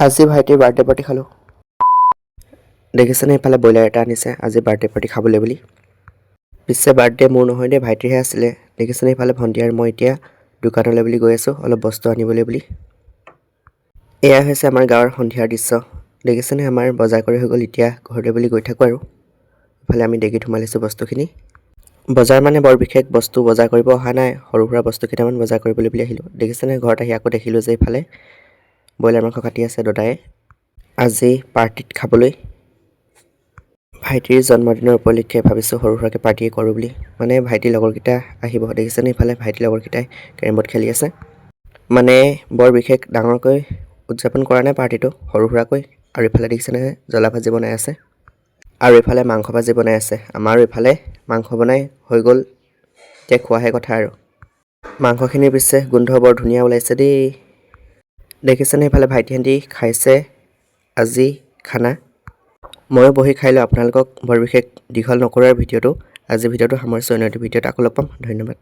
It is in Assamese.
আজি ভাইটিৰ বাৰ্থডে পাৰ্টি খালোঁ। দেখিছেনে এইফালে ব্ৰইলাৰ এটা আনিছে আজি বাৰ্থডে পাৰ্টি খাবলৈ বুলি। পিছে বাৰ্থডে মোৰ নহয় দেই, ভাইটিৰহে আছিলে। দেখিছেনে এইফালে ভণ্টি আৰু মই এতিয়া দোকানলৈ বুলি গৈ আছোঁ অলপ বস্তু আনিবলৈ বুলি। এয়া হৈছে আমাৰ গাঁৱৰ সন্ধিয়াৰ দৃশ্য। দেখিছেনে আমাৰ বজাৰ কৰি হৈ গ'ল, এতিয়া ঘৰলৈ বুলি গৈ থাকোঁ আৰু। ইফালে আমি ডেগিত সোমালিছোঁ বস্তুখিনি। বজাৰ মানে বৰ বিশেষ বস্তু বজাৰ কৰিব অহা নাই, সৰু সুৰা বস্তু কেইটামান বজাৰ কৰিবলৈ বুলি আহিলোঁ। দেখিছেনে ঘৰত আহি আকৌ দেখিলোঁ যে এইফালে ব্ৰইলাৰ মাংস কাটি আছে দাদায়ে আজি পাৰ্টিত খাবলৈ। ভাইটিৰ জন্মদিনৰ উপলক্ষে ভাবিছোঁ সৰু সুৰাকৈ পাৰ্টি কৰোঁ বুলি। মানে ভাইটিৰ লগৰকেইটা আহিব। দেখিছেনে ইফালে ভাইটিৰ লগৰকেইটাই কেৰম বৰ্ড খেলি আছে। মানে বৰ বিশেষ ডাঙৰকৈ উদযাপন কৰা নাই পাৰ্টিটো, সৰু সুৰাকৈ। আৰু ইফালে দেখিছেনে জ্বলা ভাজি বনাই আছে আৰু ইফালে মাংস ভাজি বনাই আছে। আমাৰো ইফালে মাংস বনাই হৈ গ'ল, এতিয়া খোৱাহে কথা আৰু। মাংসখিনিৰ পিছে গোন্ধ বৰ ধুনীয়া ওলাইছে দেই। দেখিছেনে ইফালে ভাইটিহঁতি খাইছে আজি খানা। ময়ো বহি খাই লওঁ। আপোনালোকক বৰ বিশেষ দীঘল নকৰোঁ ভিডিঅ'টো। আজি ভিডিঅ'টো সামৰিছোঁ, অন্য এটি ভিডিঅ'ত আকৌ লগ পাম। ধন্যবাদ।